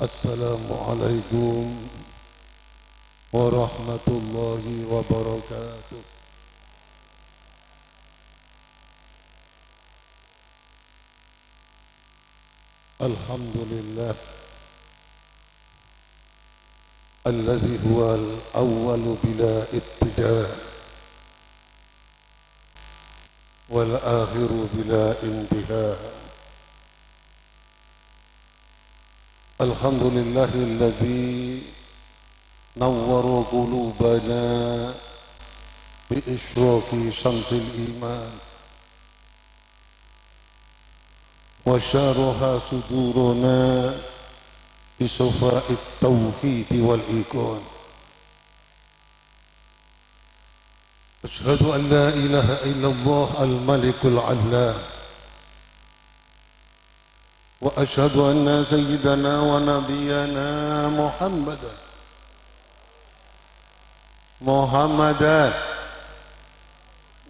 Assalamualaikum warahmatullahi wabarakatuh. Alhamdulillah alladzi huwal awwalu bila ibtida wal akhiru bila intiha. Alhamdulillahilladzi nawwara qulubana bi isyraqi syamsil iman wa syaraha sudurana bi safa'it tauhid wal iqan. Asyhadu an la ilaha illallah al-malikul allam wa asyhadu anna sayyidana wa nabiyyana Muhammadan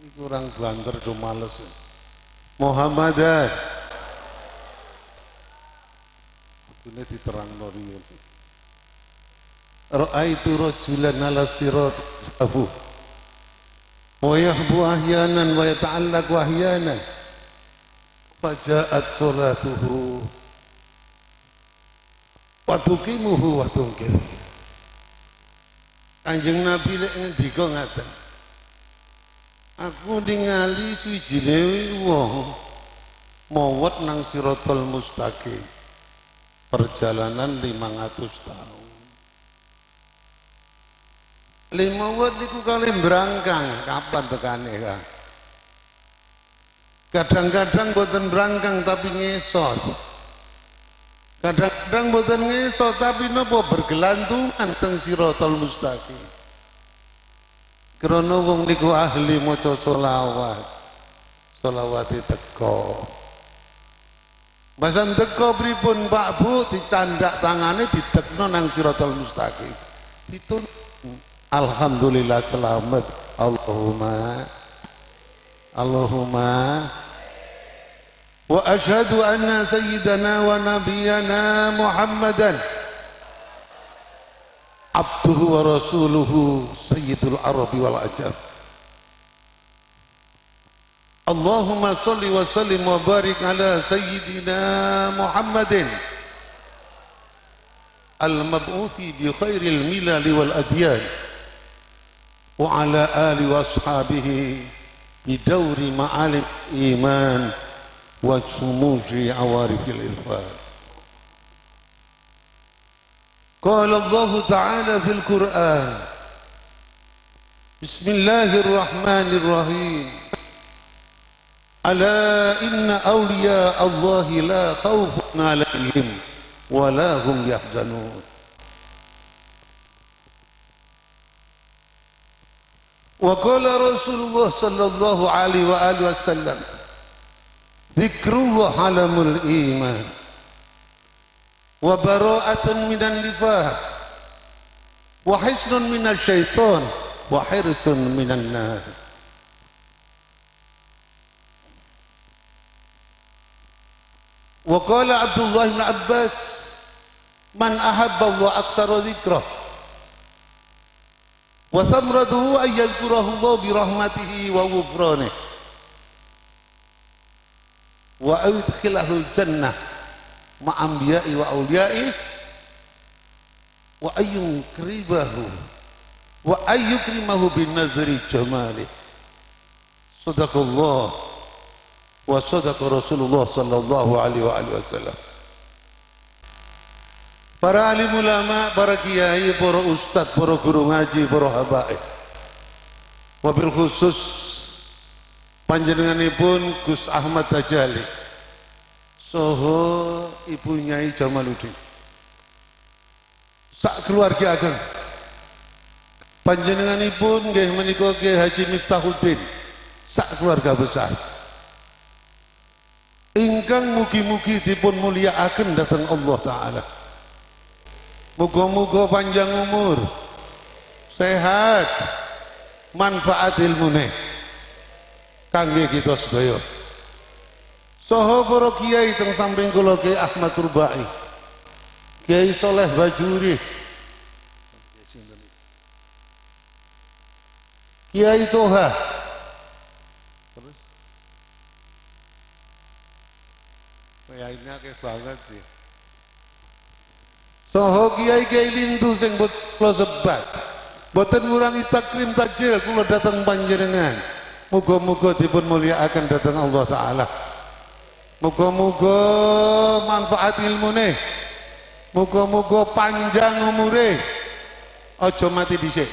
ini kurang banter do males Muhammadan ini diterang noriyan ra'aitu rajulan ala sirat abu wa yahbu ahyanan wa yata'allaq ahyanan faja'at salatuhu wa tuqimuhu wa tungkir. Kanjeng Nabi lek ngendika ngaten, aku ningali suwijine wong mawat nang Siratal Mustaqim perjalanan 500 tahun. Limawat niku kali berangkang, kapan tekane Kang? Kadang-kadang boten berangkang tapi ngesot. Kadang-kadang boten ngesot tapi napa bergelantungan teng Siratal Mustaqim. Krana wong niku ahli maca selawat. Selawate teko. Basan teko pripun Pak Bu dicandak tangane didekno nang Siratal Mustaqim. Ditun alhamdulillah selamat. Allahumma wa asyhadu anna sayyidana wa nabiyyana Muhammadan abduhu wa rasuluhu sayyidul arabi wal ajam. Allahumma salli wa sallim wa barik ala sayyidina Muhammadin al-mab'uthi bi khairil milal wal adyan wa ala ali wa ashabihi bidawri ma'alim iman wa sumuji awarifil irfan. Qala Allah Ta'ala fil Qur'an Bismillahirrahmanirrahim Ala inna awliya Allahi la khawfun alaihim wa la hum yahzanun. Wa qala Rasulullah sallallahu alaihi wa alihi wasallam dzikrullah alamul iman wa bara'atun minan nifaq wa hisnun minasyaiton wa hirsun minan nar. Wa qala Abdullah bin Abbas man ahabba Allah aktsara dzikrah wa thamratuhu ay yadhkurahu Allah bi rahmatihi wa ghufranihi wa yudkhilahul jannah ma'anbiya'i wa awliya'i wa ayyukrimahu wa ayyukrimahu bin nazri jamali. Sadaqallah wa sadaqa Rasulullah sallallahu alaihi wa alihi wasallam. Para alim ulama, para kiai, para ustad, para guru ngaji, para habaib, wabil khusus panjenenganipun Gus Ahmad Tajali soho Ibu Nyai Jamaluddin sak keluarga ageng panjenenganipun nggih menika Kyai Haji Miftahuddin sak keluarga besar ingkang mugi-mugi dipun mulyakaken dhateng Allah Ta'ala. Muga-muga panjang umur, sehat, manfaat ilmune kangge kita sedaya. Saha para kiai teng samping kula Kyai Ahmad Turbai Kiai Soleh Bajuri, Kiai Toha, terus kayaknya kayak banget sih. Soho kiai-kiai lintu sing buat kula sebat. Boten ngurangi takrim takjil kula datang panjenengan. Muga-muga dipun mulyakaken datang Allah taala. Muga-muga manfaat ilmune. Muga-muga panjang umure. Aja mati dhisik.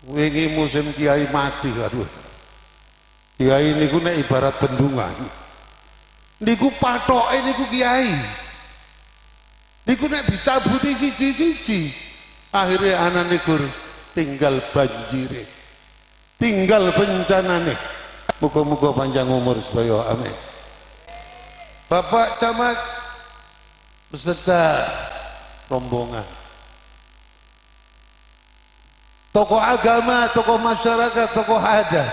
Wingi musim kiai mati, aduh. Kiai niku nek ibarat bendungan. Niku pathoke niku kiai. Niku nek dicabuti siji-siji, akhirnya anak nikur tinggal banjire, tinggal bencanane. Muga-muga panjang umur sedaya, amin. Bapak Camat beserta rombongan, tokoh agama, tokoh masyarakat, tokoh adat,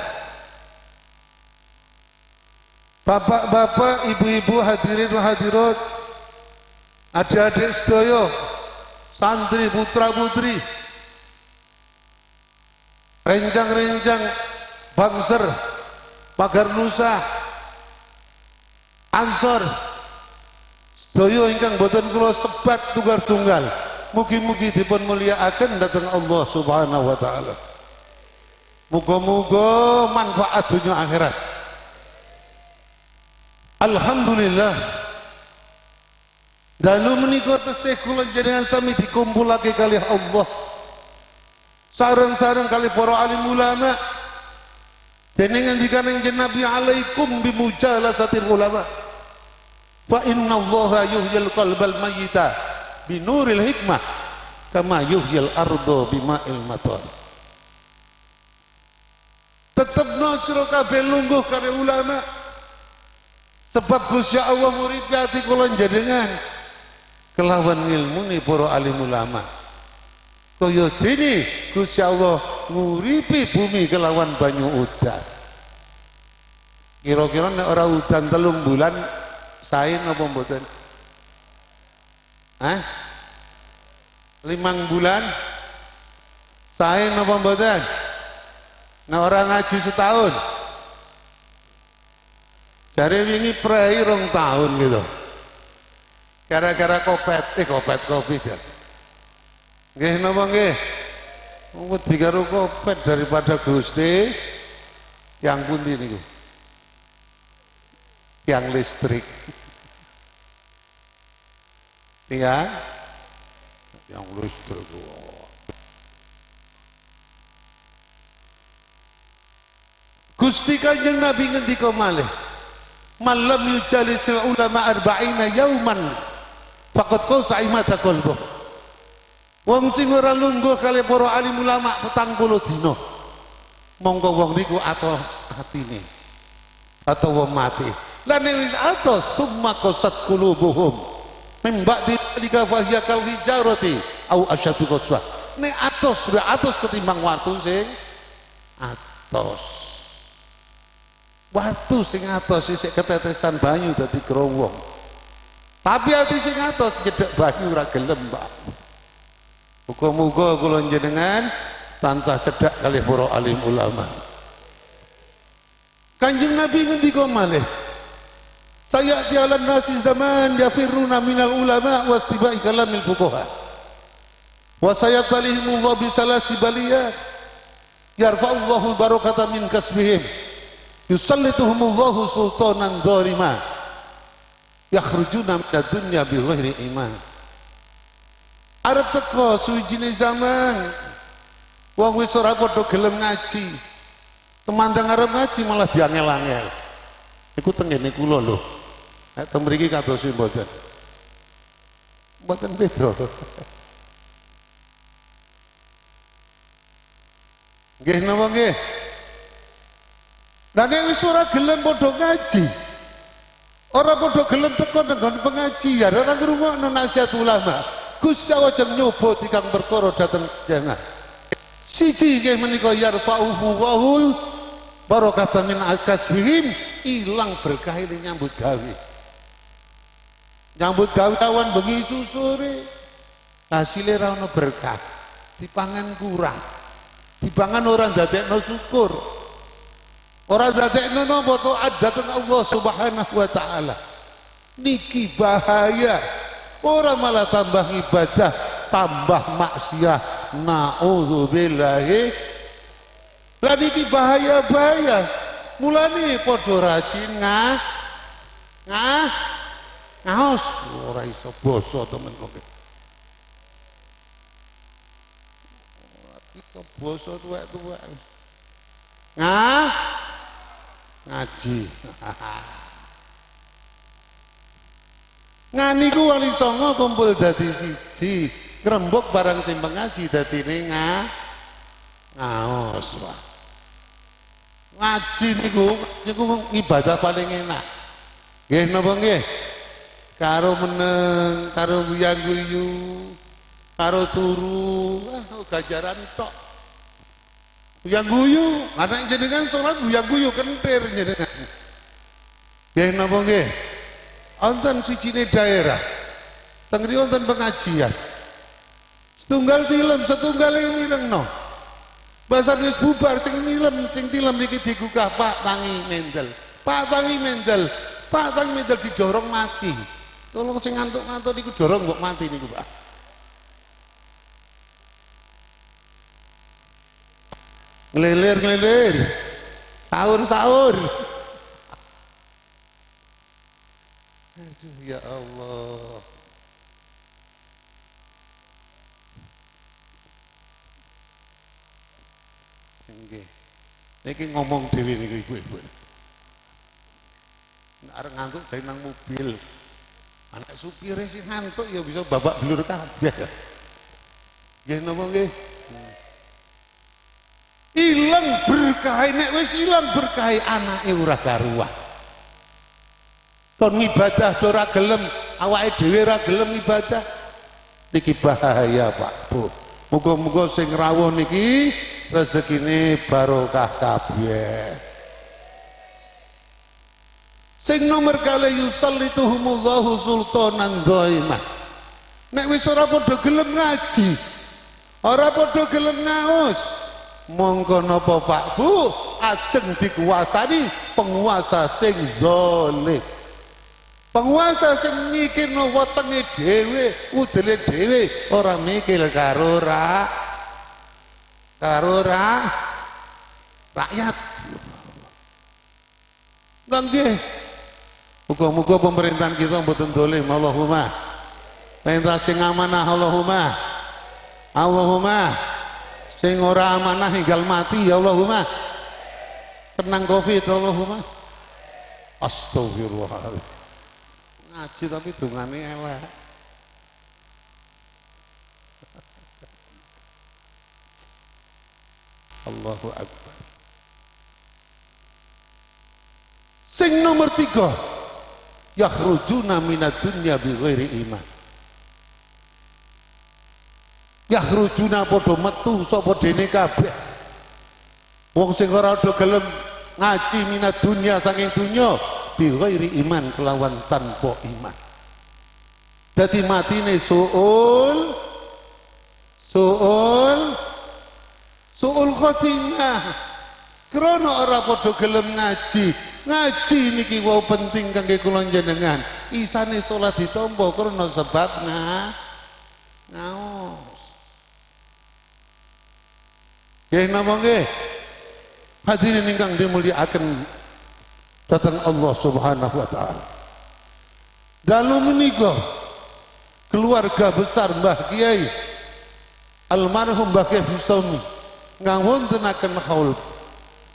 bapak-bapak, ibu-ibu, hadirin hadirat, adik-adik sedaya, santri putra-putri, rencang-rencang Bangser, Pagar Nusa, Ansor, sedaya ingkang boten kula sebat setunggal tunggal. Mugi-mugi dipun mulyakaken dhateng Allah Subhanahu wa taala. Muga-muga manfaat dunia akhirat. Alhamdulillah. Dalu menika tesih kula jenengan sami dikumpulake kalih Allah. Sareng-sareng kalih para alim ulama. Dene ngendikaning Nabi alaikum bimujalasatil ulama. Fa inna Allaha yuhyil qalbal mayyita binuril hikmah kama yuhyil ardo bima'il matar. Tetepno sira kabeh lungguh karo ulama. Sebab Gusti Allah nguripi ati kula jenengan kelawan ngilmune para alim ulama. Kaya dene Gusti Allah nguripi bumi kelawan banyu udan. Kira-kira nek ora udan 3 bulan sae napa mboten? 5 bulan sae napa mboten? Nek ora ngaji setahun. Jare wingi prei 2 tahun gitu. Gara-gara kopet Covid ya. Nggih napa nggih? Wedi karo kopet daripada Gusti yang pundi niku? Yang listrik. Iya. Yang listrik. Gusti Kanjeng Nabi ngendika malih, "Man lam yujalis ulama 40 yauman faqad qasa imata qalbuh." Wong sing ora lungguh kali para alim ulama 40 dina, monggo wong niku atos atine atau wong mati. Lan wis atos summa qasat qulubuhum min ba'di dzalika fa hiya kal hijarati au asyadu qaswa. Nek atos sudah atos ketimbang watu sing atos. Watu sing atos sik ketetesan banyu dadi growong. Tapi ati sing atos jedhek banyu ora gelem, Pak. Muga-muga kula njenengan tansah cedhak kalih para alim ulama. Kanjeng Nabi ngendika malih, "Sayati 'alan nasi zaman yafirruna minal ulama wastiba'i kalamil fuqaha. Wa sayatalihimullah bi salasi baliyat. Yarfa'ullahu al-barakata min kasbihim. Yusallituhumullahu sultanan dharima. Yakhrujuna minad dunya bi ghairi iman." Arep teko suwijine zaman wong wis ora padha gelem ngaji. Temandang arep ngaji malah diangel-angel. Iku tengene kula lho. Nek teng mriki kados mboten. Mboten beda. Nggih napa nggih? Lah nek wis ora gelem padha ngaji. Ora padha gelem teko nang pengajian, ora ngrungokno nasihat ulama. Gusti Allah jeng nyoba tikang perkara dateng jangan. Siji nggih menika yarfa'uhu wahul barakatan min akasbihim, ilang berkah ini nyambut gawe. nyambut gawe awan bengi sore hasilnya ra ono berkah, dipangan kurang, dipangan orang dadekno syukur, orang dadekno napa taat dhateng Allah Subhanahu wa taala. Niki bahaya, orang malah tambah ibadah tambah maksiat, naudzubillahi. Lah niki bahaya. Mulane padha rajin ngaos ora iso basa temen kok. Ora iso basa tuwek-tuwek. Ngaji. Ngani ku wali songo kumpul dadi siji, ngrembug barang sing ngaji dadine ngaos wae. Ngaji niku ibadah paling enak. Nggih napa nggih? Karo meneng, karo guyang-guyu, karo turu, gajaran tok. Guyang-guyu, anak jenengan salat guyang-guyu kentir jenengan. Nggih napa nggih? Wonten sijine daerah, teng mriki wonten pengajian. Setunggal film, setunggal mirengno. Basar wis bubar sing tilem niki digugah Pak Tangi Mendel. Pak Tangi Mendel didorong mati. Tolong sing ngantuk-ngantuk niku dorong mbok mati niku, Pak. Ngelilir. Sahur. Aduh ya Allah. Nggih. Niki ngomong dhewe niku ibu-ibu. Nek arep ngantuk jare nang mobil. Anak supire sing ngantuk ya bisa babak belur kabeh. Nggih napa nggih? Ilang berkah, nek wis ilang berkah anake ora karuan. Kon ngibadah ora gelem, awake dhewe ora gelem ibadah. Niki bahaya, Pak Bu. Muga-muga sing rawuh niki rezekine barokah kabeh. Sing nomor kali yusallituhumullahu sultanan dhaimah. Nek wis ora padha gelem ngaji, ora padha gelem ngaos, mongko napa Pak Bu, ajeng dikuasani penguasa sing zalim. Penguasa sing mikirno wetenge dhewe, udele dhewe, ora mikir karo rakyat. Nanti muga-muga pemerintahan kita mboten dolim, Allahumma. Perintah sing amanah, Allahumma. Sing ora amanah hinggal mati, Allahumma. Tenang Covid, Allahumma. Astagfirullahaladzim. Ngaji tapi dungane elek. Allahu Akbar. Sing nomor 3, yakhrujuna minad dunya bighairi iman. Yakhrujuna padha metu sapa dene kabeh. Wong sing ora do gelem ngaji minad dunya saking dunya bighairi iman kelawan tanpa iman. Dadi matine suul khotimah. Krana ora padha gelem ngaji. Ngaji niki wau penting kangge kula njenengan. Isane salat ditampa krana sebab ngaos. Nggih napa nggih? Hadirin ingkang dimulyakaken datang Allah Subhanahu wa taala. Dalu menika keluarga besar Mbah Kiai almarhum Mbah Kiai Bustami ngawontenaken haul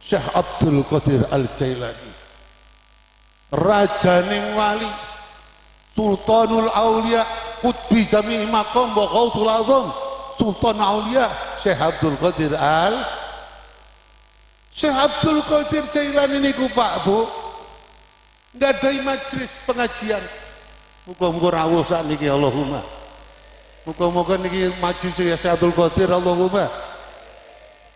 Syekh Abdul Qadir Al-Jailani, rajaning wali, sultanul aulia, qutbi jami' maqam wa qautul azam, sultan aulia Syekh Abdul Qadir Syekh Abdul Qadir Jailani niku Pak Bu nggadahi majelis pengajian. Muga-muga rawuh sakniki Allahumma. Muga-muga niki majelis Syekh Abdul Qadir Allahumma.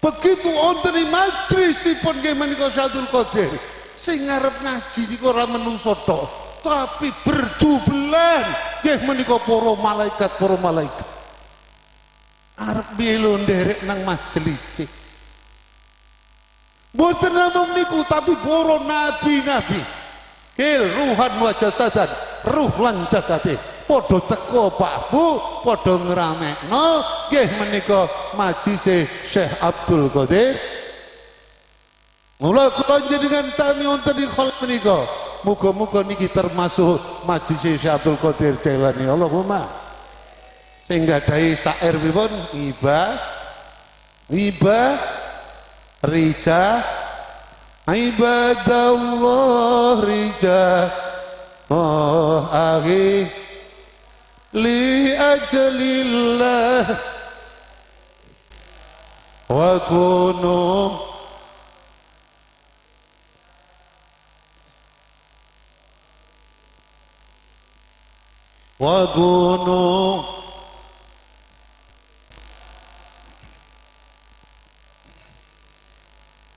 Begitu wonten majelisipun nggih menika Syekh Abdul Qadir sing ngarep ngaji niku ora menungso tok, tapi berjubelan nggih menika para malaikat arep melu nderek nang majelis. Mboten namung niku tapi para nabi-nabi kil ruhan wa jasadan, ruh lan jasade padha teka Pak Bu, padha ngramekno nggih menika majlise Syekh Abdul Qadir. Mula kula jenengan sami wonten ing khol menika. Muga-muga niki termasuk majlise Syekh Abdul Qadir Jailani. Allahumma. Sing gadahi syair pripun? Iba rija ibadallah rija akhi li ajlillah wa kunu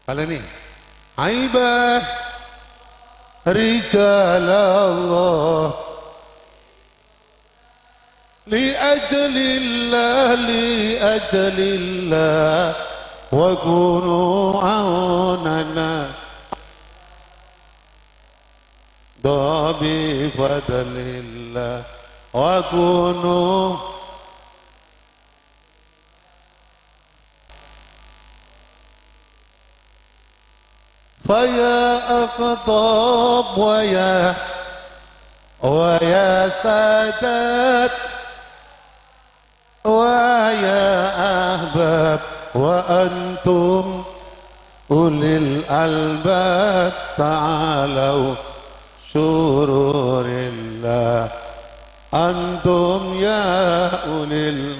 kali ini aibah rijal Allah li ajlillah wa kunu aunana bi fadlillah wa kunu faya aqtab wa ya sadat wa ya ahbab wa antum ulil albab ta'alau syururillah antum ya ulil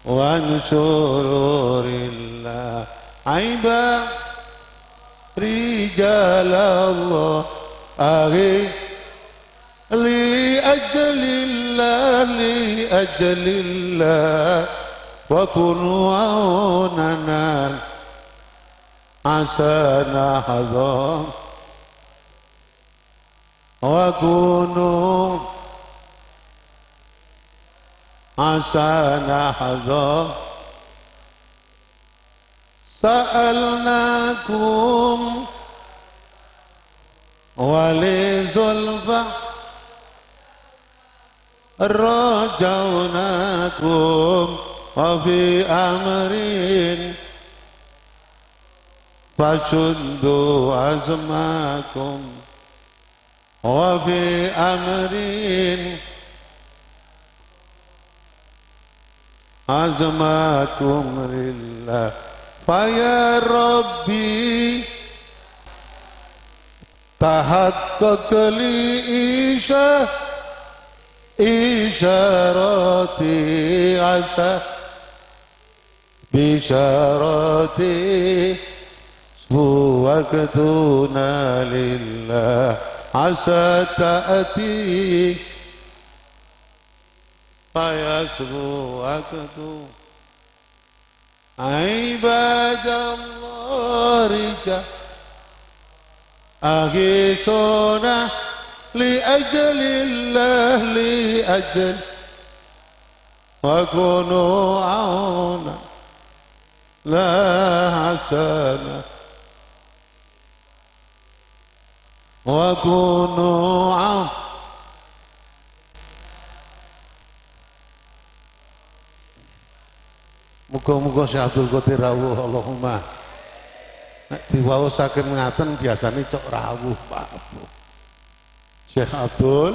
wan syururillah aiba rijal Allah aghi li ajlillah wa kunu aunana asana hadha wa kunu asana hadha sa'alnakum wali zulfa rajaunakum wa fi amrin fashuddu azmakum wa fi amrin azmakum lillah ya Rabbi tahaqqaq li isyarati asa bisyarati suwaktuna lillah asa ta'ati ya suwaktu ibadallah rija aghithuna li ajlillah li ajl wa kunu auna la hasana wa kunu auna. Muga-muga Syekh Abdul Qadir rawuh Allahumma. Nek diwaosaken ngaten biasane cok rawuh Pak Bu. Syekh Abdul.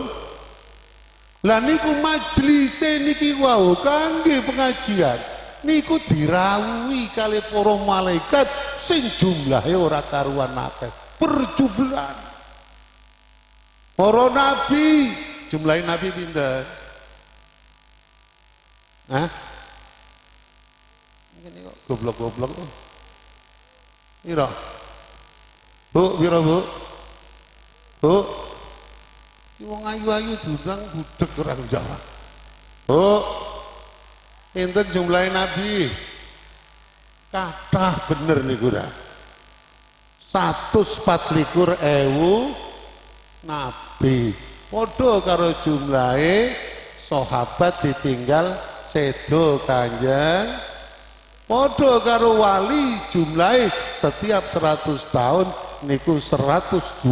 Lah niku majlise niki wau kangge pengajian. Niku dirawuhi kali para malaikat sing jumlahe ora karuan akeh. Berjumlah. Para nabi, jumlahe nabi pinten? Hah? Ini kok goblok-goblok tuh. Piro? Bu, piro Bu? Bu. Ki wong ayu-ayu diundang budek ora jawab. Bu. Pinten jumlahe nabi? Kathah bener niku dah. 124.000 nabi. padha karo jumlahe sahabat ditinggal sedo Kanjeng, padha karo wali jumlahe setiap 100 tahun niku 124.000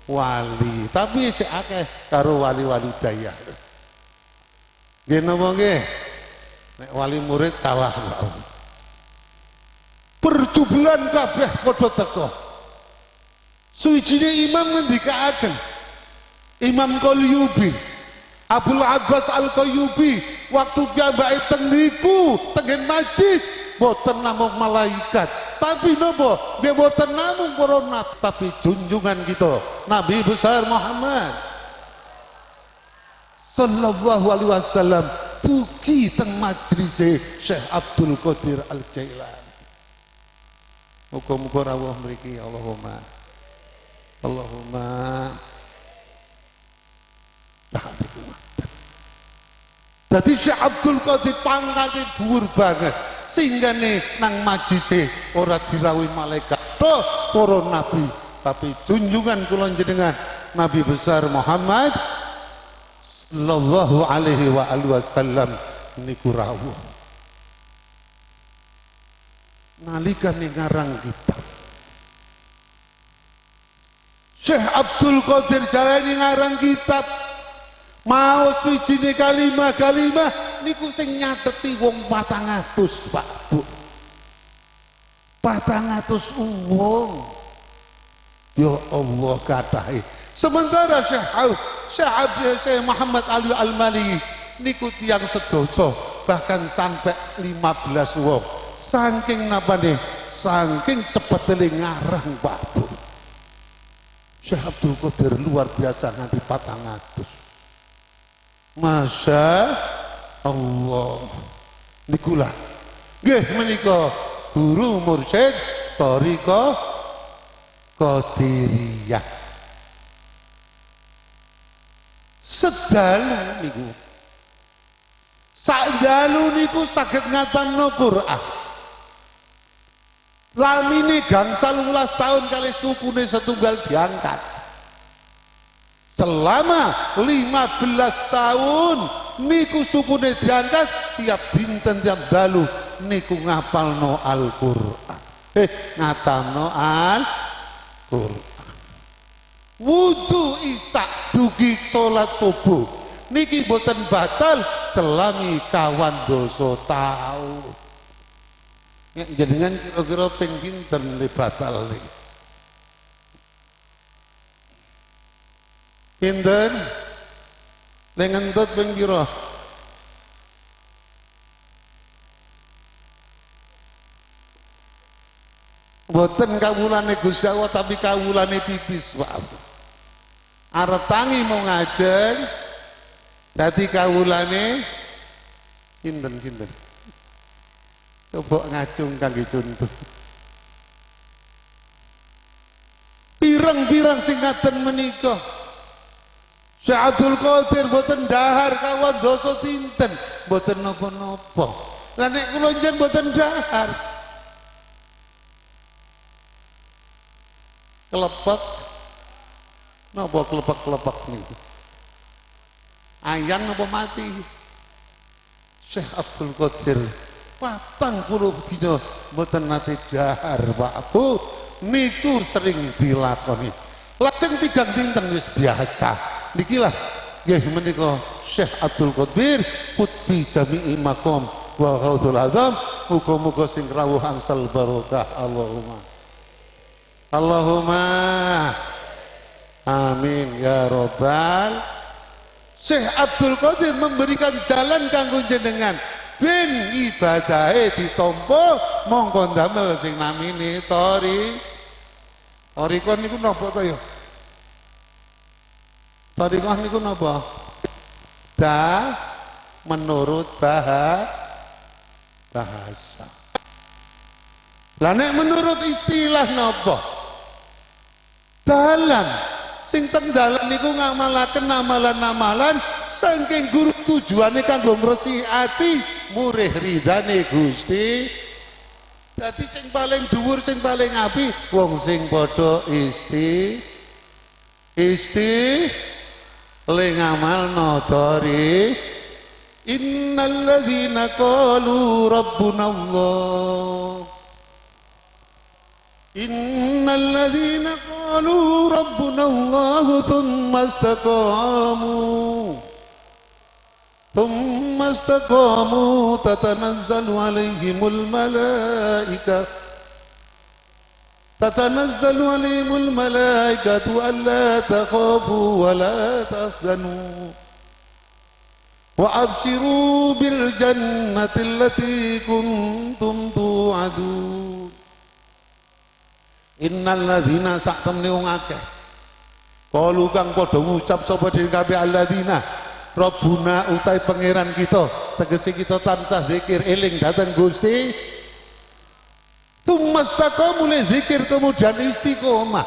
wali, tapi sik akeh karo wali-wali daya. Nggih napa nggih? Nek wali murid kalah wae. Perjubulan kabeh padha teka. Suwijine imam ngendikaaken, Imam Qalyubi, Abul Abbas Al-Qayyubi, waktu piyambake teng niku tengen majlis boten namung malaikat, tapi napa? Nggih boten namung para nabi, tapi junjungan kita Nabi besar Muhammad sallallahu alaihi wasallam dugi teng majlise Syekh Abdul Qadir Al-Jailani. Muga-muga rawuh mriki Allahumma Jadi Syekh Abdul Qadir pangkate dhuwur banget, singgane nang majlise ora dirawuhi malaikat toh para nabi, tapi junjungan kula jenengan Nabi besar Muhammad sallallahu alaihi wa alihi wasallam niku rawuh nalikane ngarang kitab. Syekh Abdul Qadir Jailani ngarang kitab mau suwijine kalimah-kalimah niku sing nyateti wong 400 Pak Bu, 400 wong. Ya Allah katahe. Sementara Syekh Muhammad Ali Al-Mali niku tiyang sedoso bahkan sampai 15 wong. Saking napane, saking cepete ngarang Pak Bu. Syekh Abdul Qadir luar biasa nganti 400. Masya Allah. Nikulah nggih menika guru mursyid Thariqah Qadiriyah. Sedalu niku sak dalu niku saged ngatamno Quran. Lamine gangsal 11 tahun kali sukune setunggal diangkat. Selama 15 tahun niku sukune diangkat, tiap dinten tiap dalu niku ngapalno Al-Qur'an. Ngatamno Al-Qur'an. Wudu isak dugi salat subuh niki boten batal selami kawan dosa tahu. Jenengan kira-kira ping pinten le batal niki? Pinten? Le ngentut ping pira? Boten kawulane Gusti Allah tapi kawulane pipis Pak. Arep tangi mau ngajeng dadi kawulane sinten-sinten. Coba ngacung kangge contoh. Pirang-pirang sing ngaten menika. Syekh Abdul Qadir boten dahar kawan dosa tinten, boten napa-napa. Lah nek kula njen boten dahar. Kelepek napa kelepek-kelepek niku? Ayang napa mati? Syekh Abdul Qadir 40 dina mboten nate dahar Pak Bu, niku sering dilakoni. Lajeng tigang dinten wis biasa. Nikilah nggih menika Syekh Abdul Qadir Qutbi Jami'i Maqam wa Ghaudul Azam. Muga-muga sing rawuh angsal barokah. Allahumma amin ya robbal. Syekh Abdul Qadir memberikan jalan kanggo jenengan ben ibadahe ditampa mongko ndamel sing namine Thariqah niku napa to ya? Thariqah niku napa? Menurut bahasa. Lah nek menurut istilah napa? Dalan sing teng dalan niku ngamalaken amalan-amalan saking guru tujuane kanggo ngresiki ati murih ridane Gusti. Dadi sing paling dhuwur sing paling apik wong sing padha isti le ngamalno tori innalladzina qalu rabbunallah innalladzina qalu rabbunallah thumma istaqamu tatanazzalu alaihimul malaikatu alla takhafu wa la tahzanu wa abshiru bil jannati allati kuntum tu'adun. Innal ladzina sak temne wong akeh kalu kang padha ngucap sapa dhewe kabeh alladzina Rabbuna utai pangeran kita tegese kita tansah zikir eling datang Gusti tumastaqamu li zikir kemudian istiqomah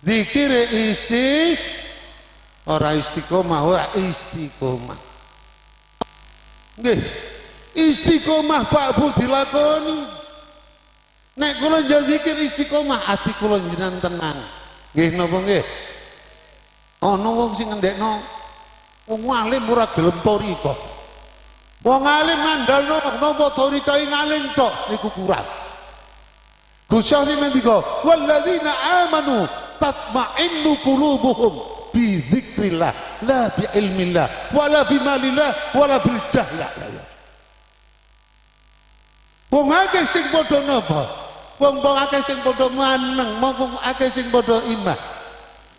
zikir ora istiqomah ora istiqomah nggih istiqomah Pak Bu dilakoni nek kula njaluk zikir istiqomah ati kula jenengan tenang nggih napa nggih ana wong sing ngendekno wong alim ora gelem toriko wong alim ngandalno napa toriko ngalim tok niku kurang Gusti Allah ngendika walladzina amanu tatma'innu qulubuhum bi dzikrillah la bi ilmillah wala bi malillah wala bil jahlah wong akeh sing padha napa wong akeh sing padha maneng wong akeh sing padha iman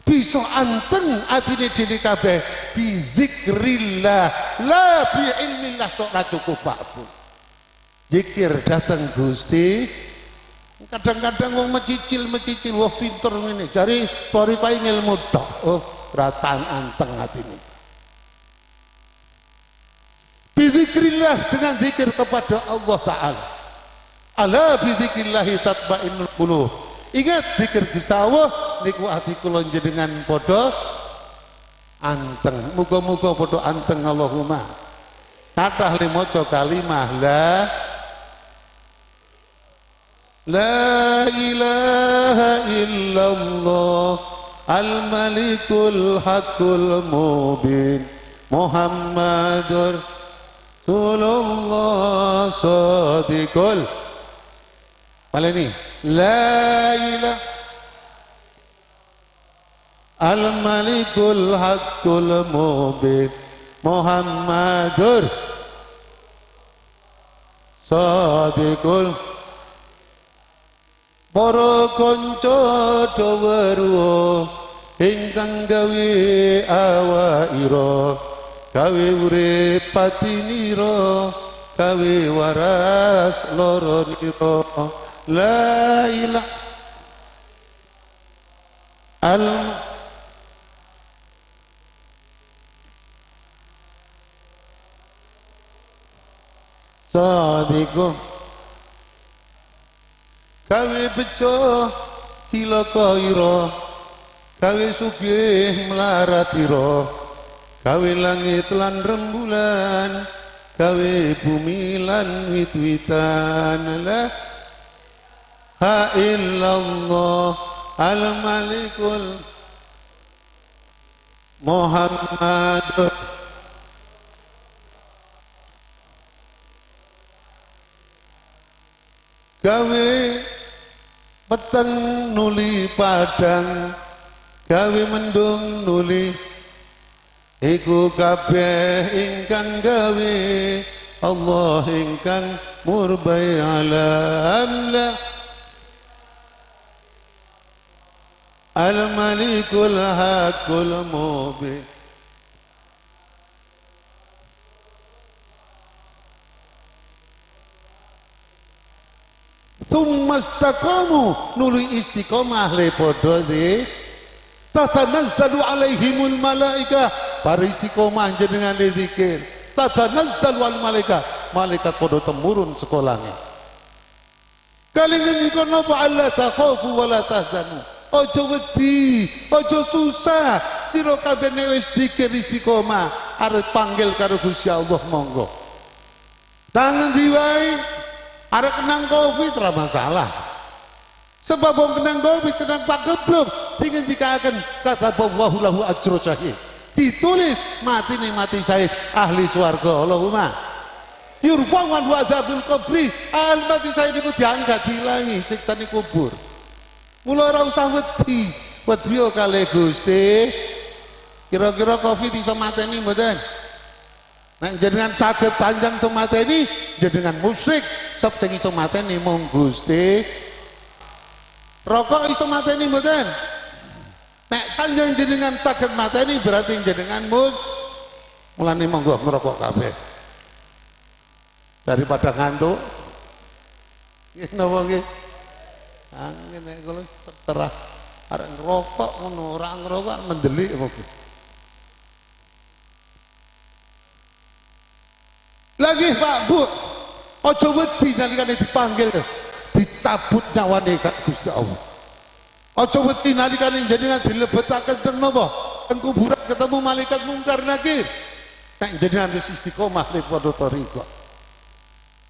bisa anteng atine dhewe kabeh bi dzikrillah la bi ilmillah tok ra cukup Pak Bu zikir datang Gusti kadang-kadang wong mecicil wah pinter ngene jare pori pae ngilmu tok oh ratan anteng atine bi dzikrillah dengan zikir kepada Allah taala ala bi dzikrillah tatma'innul qulub. Ingat zikir disawuh niku ati kula jenengan padha anteng. Muga-muga padha anteng Allahumma. Kathah le maca kalimah la ilaha illallah al-malikul haqqul mubin Muhammadur Rasulullah sadiqul Maleni la ilaha al-malikul haqqul mubin Muhammadur sadiqul para kanca daweruh ingkang gawe awaira gawe urip patinira gawe waras loronira la ilaha al sadiqo gawe bejo cilaka ira gawe sugih mlaratira gawe langit lan rembulan gawe bumi lan wit-witan la ha illallah al-malikul Muhammad gawe peteng nuli padang gawe mendung nuli iku kabeh ingkang gawe Allah ingkang murbai alam la al-malikul haqqul mubin thumma istaqamu nuli istiqomah le padha di tatanazzalu alaihimul malaika para istiqomah jenengan zikir tatanazzalu al malaika malaikat padha temurun sekolahnya kali ngendika napa alla takhafu wala tahzanu ojo wedi, ojo susah. Sira kabeh nek wis zikir istiqomah, arep panggil karo Gusti Allah monggo. Nang endi wae arep kenang Covid ora masalah. Sebab wong kenang Covid kenang pagebluk dingendikaken kataballahu lahu ajru syahid, ditulis mati nih mati syahid ahli swarga. Allahumma yurfa'u wa adzabul qabri, al mati syahid iku diangkat dilangi siksane kubur. Mula ora usah wedi kali Gusti. Kira-kira Covid iso mateni mboten? Nek jenengan saged sanjang iso mateni, jenengan musyrik. Sop sing iso mateni mung Gusti. Rokok iso mateni mboten? Nek sanjang jenengan saged mateni berarti jenengan mulane monggo ngerokok kabeh. Daripada ngantuk. Nggih napa nggih? Angin nek kula terserah arek ngerokok ngono, ora ngerokok mendelik kok. Lagi Pak Bu, aja wedi nalikane dipanggil, dicabut nyawane Gusti Allah. Aja wedi nalikane jenengan dilebetaken teng napa? Teng kuburan ketemu malaikat mungkar nakir. Nek jenengan wis istiqomah ning padha thariqah.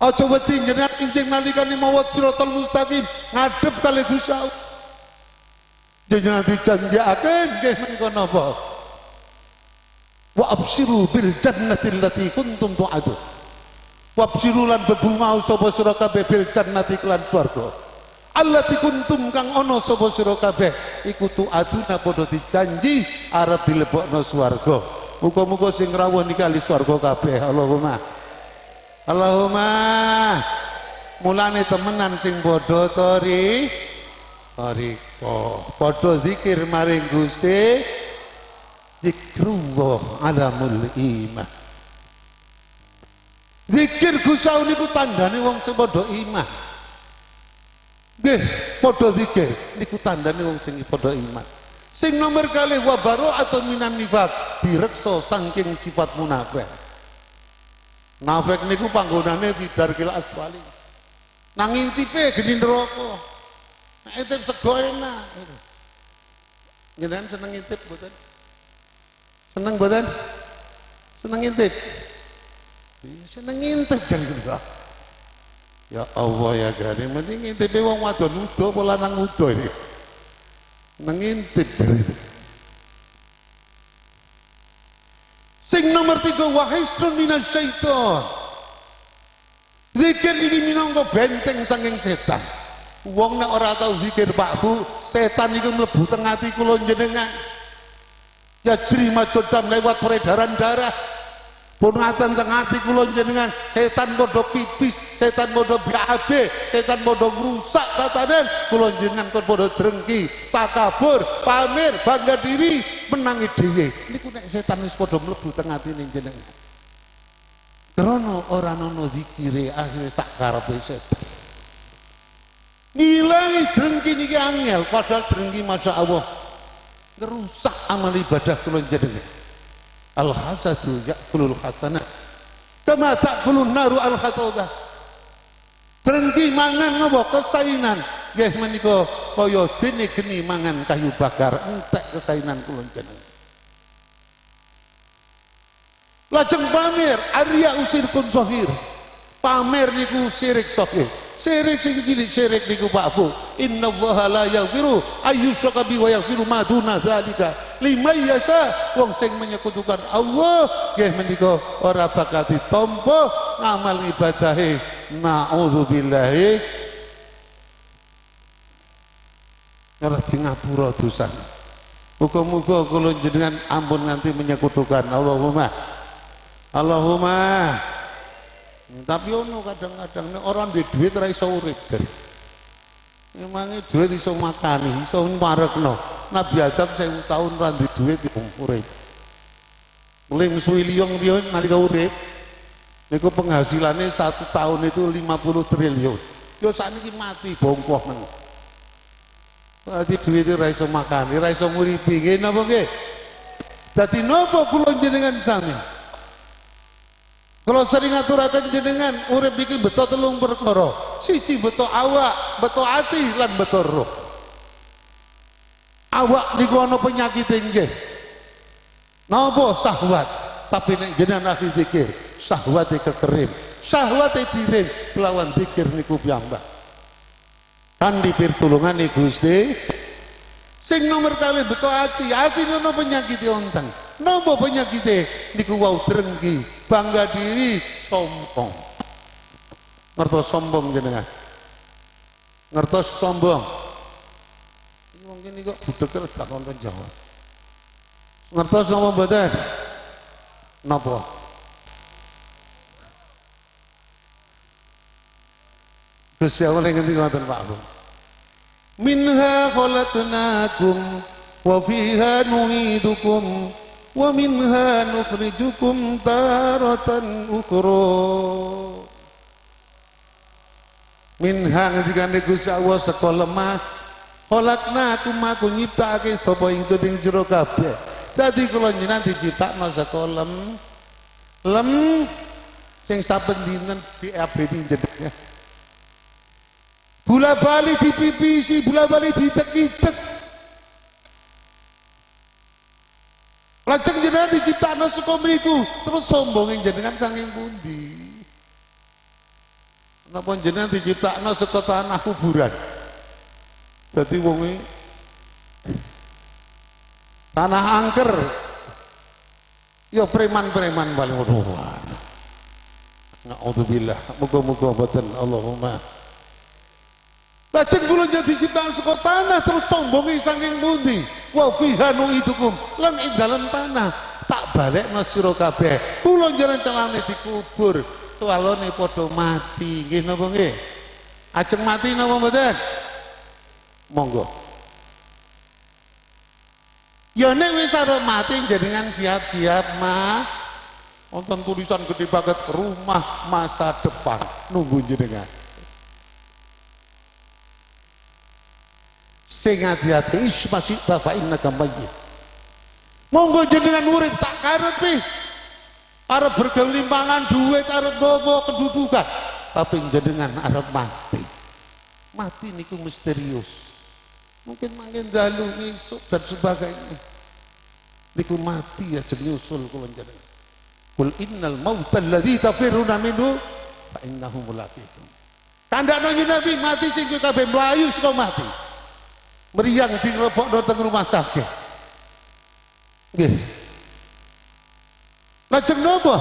Aja wedi jenengan injing nalikane mawat siratal mustaqim ngadep kali Gusti Allah. Jenengan dijanjiaken nggih menika napa? Wa absyiru bil jannati allati kuntum tu'adun. Wabsiru lan bebungau sapa sira kabeh bil jannati lan swarga allati kuntum kang ana sapa sira kabeh iku tu'aduna padha dijanji arep dilebokno swarga. Muga-muga sing rawuh niki ahli swarga kabeh. Allahumma mulane temenan sing padha thariqah padha zikir maring Gusti. Zikrullah alamul iman. Zikir Gusti Allah niku tandane wong sing padha iman. Nggih, padha zikir niku tandane wong sing padha iman. Sing nomor kalih wa bara'atun minan nifaq, direksa saking sifat munafik. Munafik niku panggonane bidarkil asfali. Nang intipe geni neraka. Nek intip sego enak. Jenengan seneng intip mboten? Seneng mboten? Seneng intip? Seneng ngintip jangan. Ya Allah ya Karim, mending ngintip wong wadon udo apa lanang udo ini. Ngintip jare. Sing nomor 3 wa hisrun minasyaiton. Zikir ini minangka benteng saking setan. Wong nek ora tau zikir Pak Bu, setan iku mlebu teng ati kula jenengan. Ya jri majodam lewat peredaran darah. Pun ngaten teng ati kula jenengan, setan padha pipis, setan padha BAB, setan padha ngrusak tatanan kula jenengan kon padha drengki, takabur, pamer, bangga diri, menangi dhewe. Niku nek setan wis padha mlebu teng atine jenengan. Krana ora ana zikire akhire sak karepe setan. Ngilangi drengki niki angel, padahal drengki masyaallah ngerusak amal ibadah kula jenengan. Al-hasadu ya'kulul hasanah kama ta'kulun naru al-khatobah. Drengki mangan napa kesainan nggih menika kaya dene geni mangan kayu bakar entek kesainan kula jenengan. Lajeng pamer arya usirkun zahir. Pamer niku syirik zahir. Syirik sing cilik syirik niku Pak Bu. Innallaha la yaghfiru ayyushraka bihi wa yaghfiru ma duna dzalika liman yasha. Wong sing menyekutukan Allah nggih menika ora bakal ditampa ngamal ibadahe. Nauzubillahi. Ora di ngapura dosa. Muga-muga kula jenengan ampun nganti menyekutukan Allahumma. Tapi ono kadang-kadang orang di duit ora iso urip dari. Memangnya duit iso makani, iso marekno. Nabi Adam 1000 tahun ora di duit urip. Muling suwi liyong-liyong nalika urip. Niku penghasilannya 1 tahun itu 50 triliun. Yo sakniki mati bongkoh men. Dadi duit ora iso makani, ora iso nguripi. Nggih napa nggih? Dadi napa kula jenengan sami? Kalau sering ngaturaken jenengan urip iki beto 3 perkara. Siji beto awak, beto ati lan beto roh. Awak niku ana penyakit nggih. Napa syahwat? Tapi nek jenengan ahli zikir, syahwate kekerim, syahwate dirim kelawan zikir niku piyambak. Kan dipirtulungane Gusti Sing nomor kali beto hati nono penyakit ontang. Nopo penyakit niku wau drengki, bangga diri, sombong. Ngertos sombong jenengan. Ngertos sombong. Iki wong kene kok budhek gak nonton jawab. Ngertos napa mboten? Napa? Gusti Allah ngerti ngoten Pak Bu. Minha khalaqnakum wa fiha nu'idukum wa minha nukhrijukum taratan ukhra. Minha ngendikane Gusti Allah saka lemah khalaqnakum aku nyiptakake sapa ingsun ing sira kabeh. Dadi kula njenengan diciptakno saka lem sing saben dinten BAB jenenge. Bola bali dipipisi, bola bali ditek-itek. Lajeng jenengan diciptakno saka mriku, terus sombongin jenengan saking pundi? Napa jenengan diciptakno saka tanah kuburan? Dadi wong tanah angker. Ya preman-preman paling waduh. Na'udzubillah. Muga-muga boten Allahumma. Lajeng kula jadi ciptaan saka tanah terus sombongi saking pundi? Wa fiha nu'idukum lan ing dalem tanah tak balekno sira kabeh. Kula njenengan celane dikubur, tualone padha mati. Nggih napa nggih? Ajeng mati napa mboten? Monggo. Ya nek wis arep mati jenengan siap-siap mah. Wonten tulisan gede banget rumah masa depan nunggu jenengan. Sing hati-hati masih bapak innaka mayyit. Monggo jenengan urip tak karepe arep bergelimpangan duit arep gowo kedudukan tapi jenengan arep mati. Mati niku misterius. Mungkin mangke dalu ngisuk dan sebagainya. Niku mati ya jeneng usul kula jenengan. Qul innal mauta alladzi tafiruna minhu fa innahu mulaqikum. Tandakno Nabi mati sing kabeh mlayu saka mati. Meriang dilebokno teng rumah sakit. Nggih. Lajeng napa?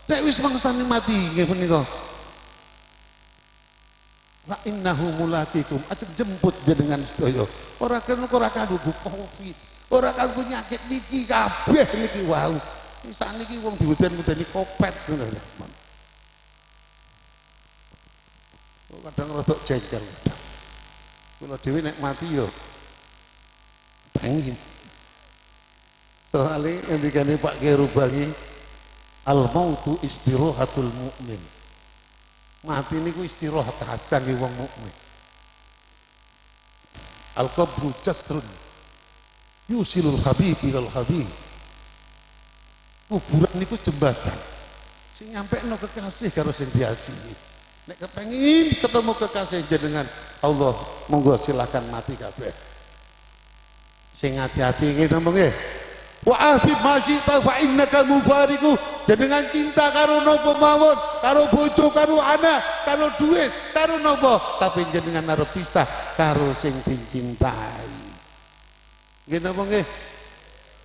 Nek wis mangsane mati nggih menika. Wa innahu mulaqikum. Ajeng jemput jenengan sedaya. Ora kanggo Covid. Ora kanggo nyakit niki kabeh niki wau. Sakniki wong diweden-wedeni kopet ngono lho. Kadang rada jengkel. Kula dhewe nek mati yo pengen. Soale ngendikane Pak Kiai Rubangi, al mautu istirahatul mukmin. Mati niku istirahat kangge wong mukmin. Al qabru jasrun yusilul habib ilal habib. Kuburan niku jembatan sing nyampekno kekasih karo sing diasihi. Nek kepengin ketemu kekasih jenengan Allah, monggo silakan mati kabeh. Sing hati-hati nggih napa nggih? Wa ahbib masyita fa innaka mufariqu. Jenengan cinta karo napa mawon, karo bojo, karo anak, karo duit, karo napa, tapi jenengan arep pisah karo sing dicintai. Nggih napa nggih?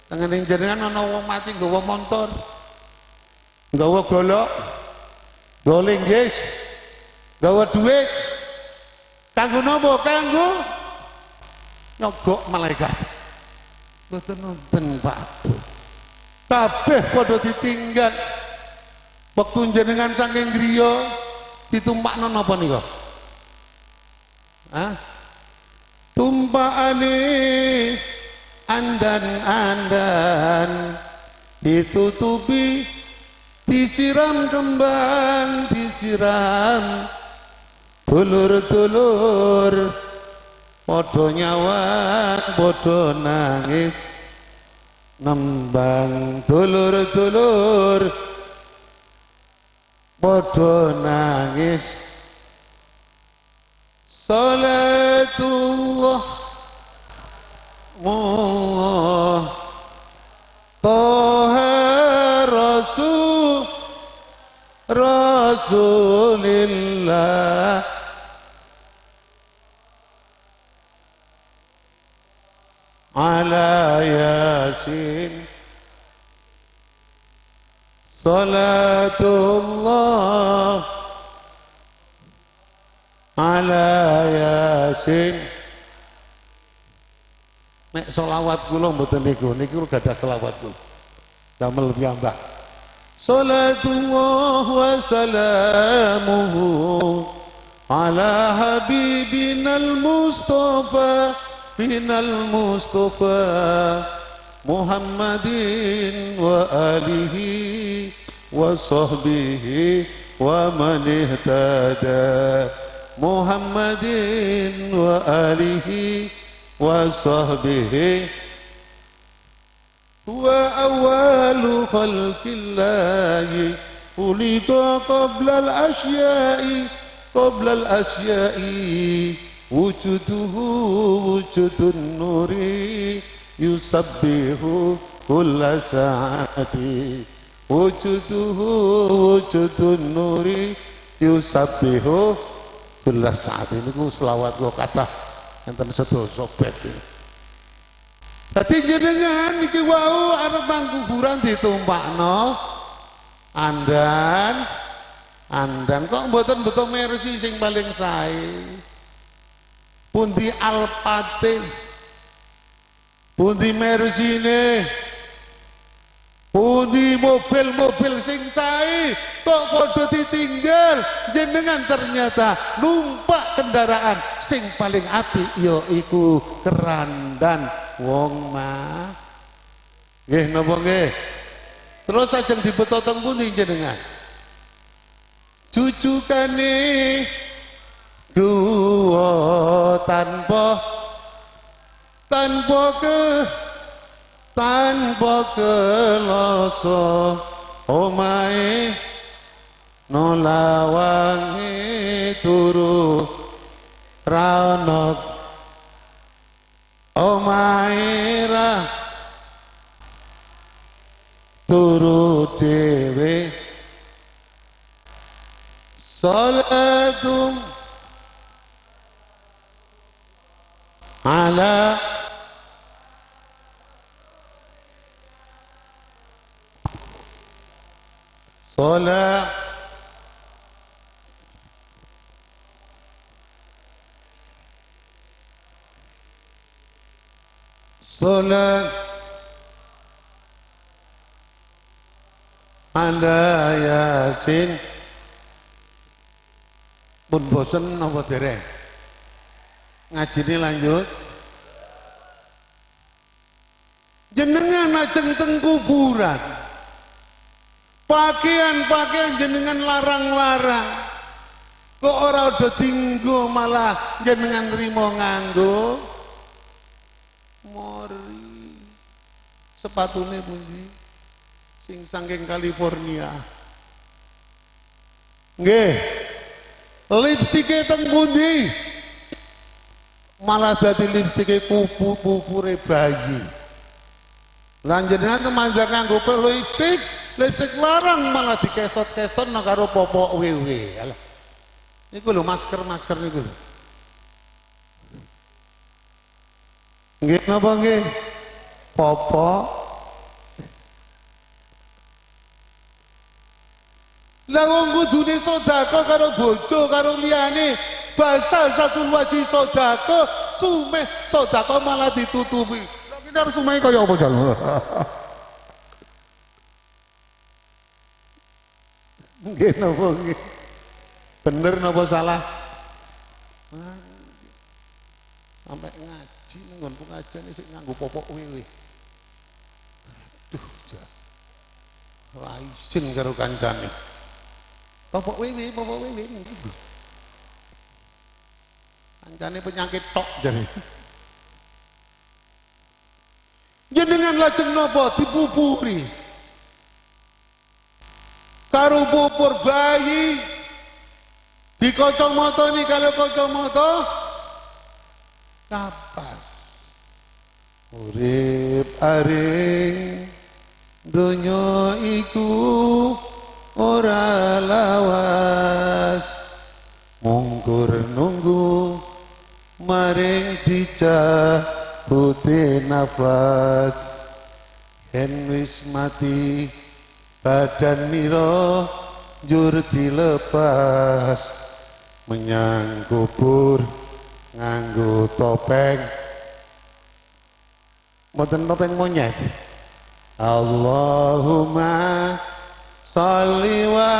Tengene jenengan ana wong mati nggawa motor, nggawa golok, nggawa linggis, gawa duit kanggo napa? Kanggo nyogok malaikat. Mboten nonton Pak. Kabeh padha ditinggal. Wektu jenengan saking griya ditumpakno napa nika? Hah? Tumpakane andan-andan ditutupi, disiram kembang, disiram dulur-dulur padha nyawang padha nangis nembang dulur-dulur padha nangis. Salatullah mullah Toha Rasulillah Yasin. Salatullah ala Yasin. Nek selawat kula mboten niku gak ada selawat kula. Damel piyambak. Salatullah wa salamuhu ala habibinal Mustafa binal Mustafa Muhammadin wa alihi wa sahbihi wa man ihtada. Muhammadin wa alihi wa sahbihi wa awwalu khalqillahi ulika qabla al-asya'i wujuduhu wujudun nuri yusabbihu kulla sa'ati wujuduhu wujudun nuri yusabbihu kulla sa'ati. Niku selawat kula kathah enten sedasa bet. Dadi jenengan iki wau arep nang kuburan ditumpakno andan kok mboten beto mersi sing paling sae. Pundi alpate, pundi mersine, pundi mobil-mobil sing sae kok padha ditinggal. Jenengan ternyata numpak kendaraan sing paling apik ya iku kerandan wong mah. Nggih napa nggih? Terus ajeng dibeto teng pundi jenengan? Jujukane guwa tanpa kelasa omahe nolawangi turu ranok omahe ra turu dhewe. Salatum ala salat ala Yasin. Pun bosen apa dereng? Ngajine lanjut. Jenengan ajeng teng kuburan. Pakaian jenengan larang-larang. Kok ora udah tinggo malah jenengan nrimo nganggo mori. Sepatune pundi? Sing saking California. Nggih. Lipstike teng pundi? Malah dadi lipstike pupure bayi. Lan jenengan temanjang nganggo lipstik larang malah dikesot-kesot nang karo popok wewe. Alah. Niku lho masker niku lho. Nggih napa nggih? Popok. Lah wong kudune sedekah karo bojo karo liyane basa satu wajib sedekah sumeh sedekah malah ditutupi. Lah kita harus sumeh kaya apa jal? Nggih napa nggih? Bener napa salah? Sampai ngaji nang pengajian isih nganggo popok wewe. Duh, jah. Ora isin karo kancane. Popok wewe. Kancane penyakit tok jare. Jenengan lajeng napa dipupuri? Karo pupur bayi. Di kacamata ni kalau kacamata kapas. Urip aring donya iku ora lawas mungkur nunggu maring putih nafas yen wis mati badan mira njur dilepas menyang kubur nganggo topeng mboten topeng monyet. Allahumma sholli wa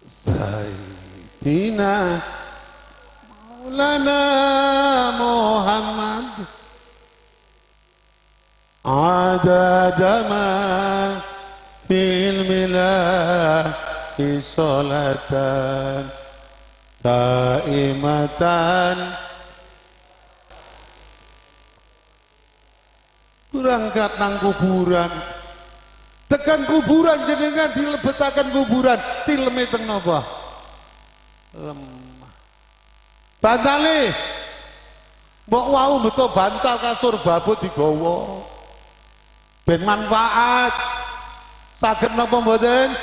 sayyidina maulana Muhammad adadama fil milahi sholatan taimatan. Berangkat nang kuburan, tekan kuburan jenengan dilebetakan kuburan, tileme teng napa? Lemah. Bantale, mbok wau beto bantal kasur babut digawa. Ben manfaat. Saged napa mboten?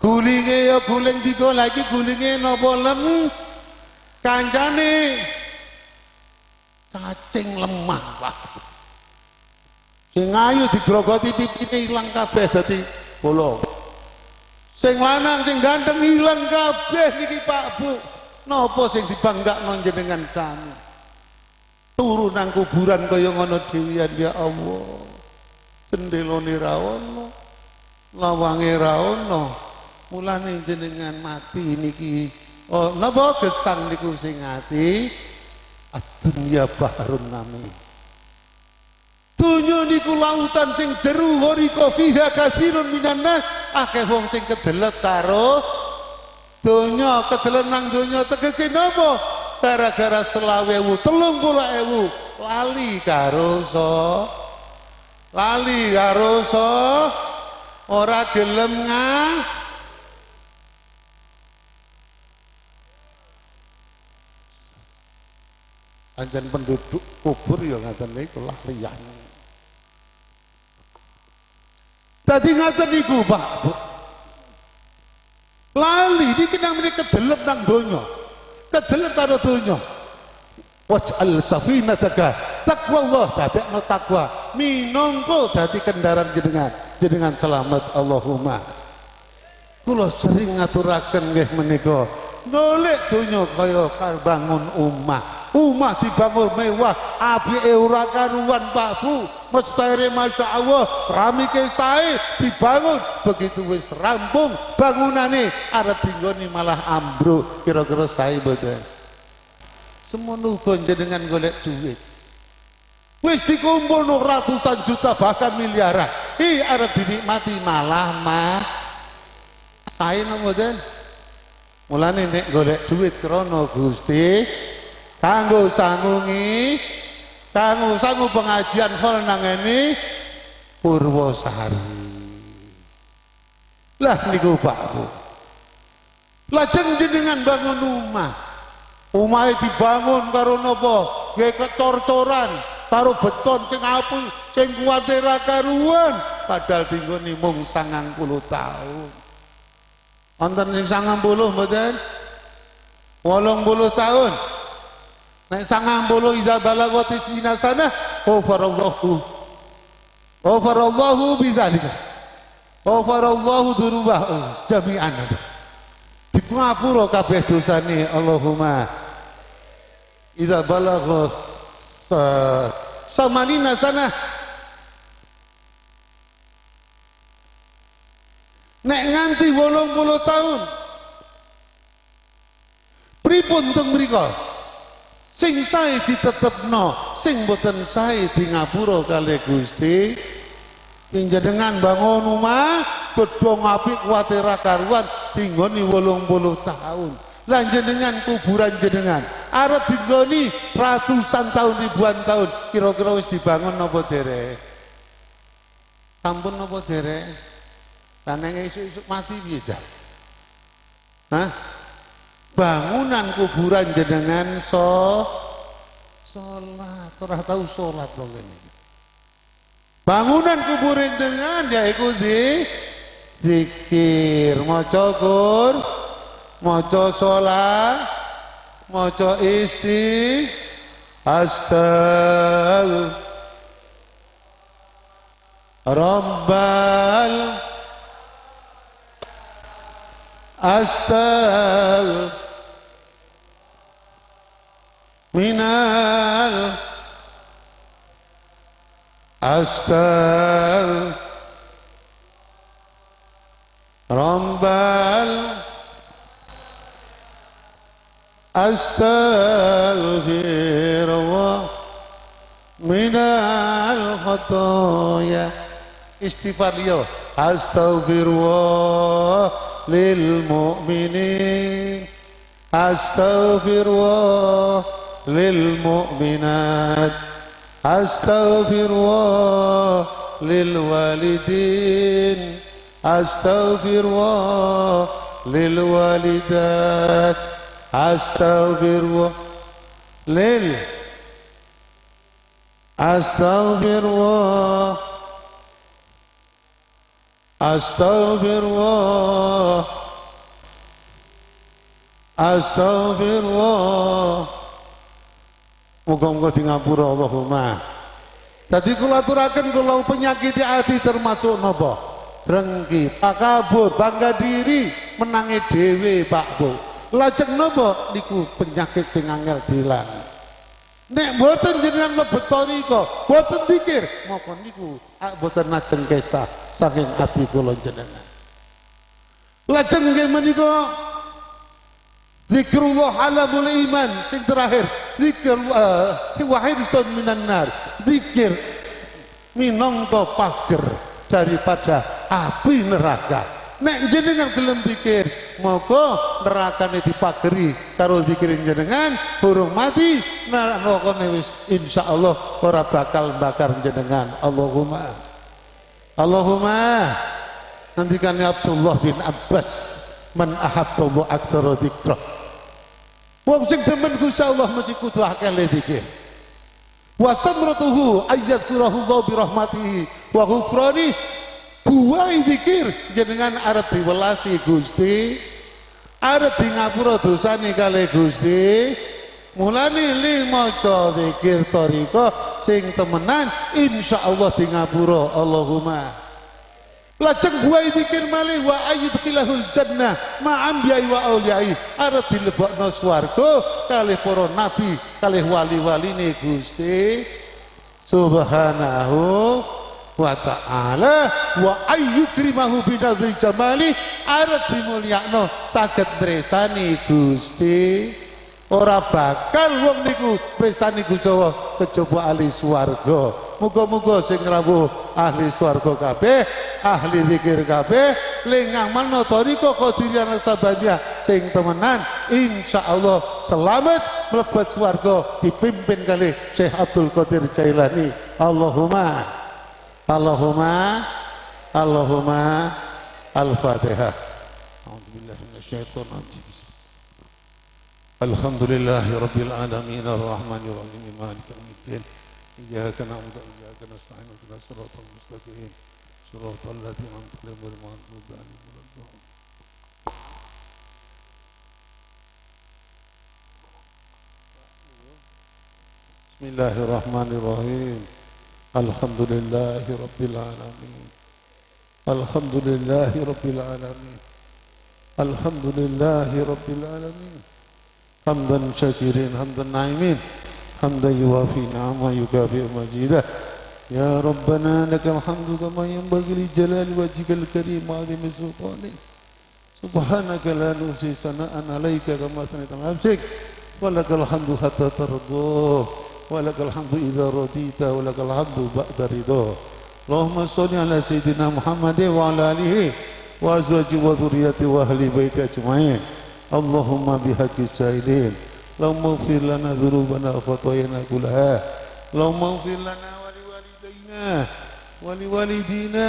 Gulinge ya guling tiga lagi gulinge napa lem? Kancane cacing lemah, Pak. Sing ayu digrogoti pipine ilang kabeh dadi bolong. Sing lanang sing ganteng ilang kabeh niki Pak Bu. Napa sing dibanggakno jenengan sami? Turu nang kuburan kaya ngono dhewean ya Allah. Cendelone ra ono, lawange ra ono. Mulane jenengan mati niki napa gesang niku sing ati ad-dunya bahrun nami. Dunya niku lautan sing jeru horika fiha katsirun minan nas akeh wong sing kedelet karo donya kedelet nang donya tegese napa gara-gara 20.000 30.000 lali karo ora gelem anjen penduduk kubur ya ngaten niku lah liyan. Tadi ngaten niku Pak Bu. Lali niki nang mriki kedelep nang donya. Kedelep karo donya. Waj'al safinataka taqwallah dadekno takwa minangka dadi kendaraan jenengan selamat Allahumma. Kula sering ngaturaken nggih menika golek donya kaya bangun omah dibangun mewah apike ora karuan Pak Bu. Mestere Masya Allah keramike sae dibangun begitu wis rampung bangunane arep dinggoni malah ambruk. Kira-kira sae mboten? Semono uga jenengan golek duit wis dikumpulno ratusan juta bahkan miliaran arep dinikmati malah sae napa mboten? Mulane nek golek duit krana Gusti kanggo sangu pengajian hol nang ngene Purwosari. Lah niku Pak Bu. Lajeng jenengan bangun omah. Omahe dibangun karo napa? Nggih kecor-coran karo beton sing apik sing kuwate ra karuan padahal dinggone mung 90 tahun. Wonten sing 90 mboten? 80 tahun. Nek 90 idza balagati sinasana ghafarallahu bidzalika. Ghafarallahu dzunubah jami'an. Dipungapura kabeh dosane Allahumma. Idza balagha samanina sana. Nek nganti 80 tahun. Pripun teng mrika? Sing sae ditetepno, sing boten sae di ngapura kalih Gusti. Jenengan bangun omah gedhong apik kuwate ra karuan dinggoni 80 tahun. Lah jenengan kuburan jenengan arep dinggoni ratusan tahun ribuan tahun. Kira-kira wis dibangun napa derek? Sampun napa derek? Lah nek isuk-isuk mati piye, Jan? Hah? Bangunan kuburan jenengan sholat ora tahu sholat lho ngene. Bangunan kuburan jenengan yaiku zikir, maca Qur'an, maca sholat, maca astagfirullah rabbal astagfirullah minal astagfirullah rabbal astaghfirullah minal khotoya. Istighfar yo astaghfirullah lil mu'minin astaghfirullah lil mu'minat astaghfirullah lil walidin astaghfirullah lil walidat astaghfirullah lil astaghfirullah astaghfirullah astaghfirullah. Muga-muga di ngapura Allahumma. Jadi kula aturaken kula penyakit hati termasuk napa? Drengki, takabur, bangga diri, menangi dhewe Pak Bu. Lajeng napa niku penyakit sing angel diilangi. Nek mboten jenengan mlebet toriko, mboten zikir, maka niku mboten ajeng kesah saking ati kula jenengan. Lajeng nggih menika zikrullah alamul iman sing terakhir, zikir wahirsun minan nar, zikir minangka pager daripada api neraka. Nek jenengan gelem zikir, maka nerakane dipageri karo zikirin jenengan, burung mati nerakane wis insyaallah ora bakal bakar jenengan. Allahumma Allahumma. Ngendikane Abdullah bin Abbas, man ahabballah aktsara dzikrah. Wong sing demen Gusti Allah mesti kudu akeh zikir. Wa samratuhu ayyadhkurahu Allah bi rahmatihi wa ghufrani. Buai zikir jenengan arep diwelasi Gusti, arep di ngapura dosane kalih Gusti. Mulane li maca zikir thariqah sing temenan insyaallah di ngapura. Allahumma. Lajeng buai zikir malih wa ayyudkhilahul jannah ma'ambiyai wa auliyai, arep dilebokno swarga kalih para nabi kalih wali-waline Gusti subhanahu wa ta'ala wa ayyukrimahu binadhi jamali, arep dimulyakno saged mresani Gusti. Ora bakal wong niku mresani Gusti Allah kejaba ahli swarga. Muga-muga sing rawuh ahli swarga kabeh, ahli zikir kabeh, ling ngamalno thariqah qadiriyah sabaniyah sing temenan insyaallah selamat mlebet swarga dipimpin kalih Syekh Abdul Qadir Jailani. Allahumma Allahumma Allahumma Al-Fatihah. A'udzubillahi minasyaitonir rajim. Alhamdulillahi rabbil alamin arrahmanir rahim maliki yaumiddin. Iyyaka na'budu wa iyyaka nasta'in ihdinas siratal mustaqim siratal ladzina an'amta 'alaihim ghairil maghdubi 'alaihim waladdallin. Bismillahirrahmanirrahim. Alhamdulillahi rabbil alamin. Alhamdulillahi rabbil alamin. Alhamdulillahi rabbil alamin. Hamdan syakirin hamdan na'imin hamdan yuwafi ni'ama yukafi majidah. Ya Rabbana lakal hamdu kama yanbaghi li jalali wajhikal karim wa 'azimi sultanik. Subhanaka la nuhsi sana'an 'alaika kama asnaita 'ala nafsik. Wa lakal hamdu hatta tarda wa lakal hamdu idza radita wa lakal hamdu ba'da ridha. Allahumma shalli ala sayyidina Muhammadin wa ala alihi wa azwajihi wa dhurriyyatihi wa ahli baiti ajma'in. Allahumma bihaqqi sa'ilin. Allahumma ighfir lana dhunubana wa khatayana kullaha. Allahumma ighfir lana wa liwalidayna wa liwalidina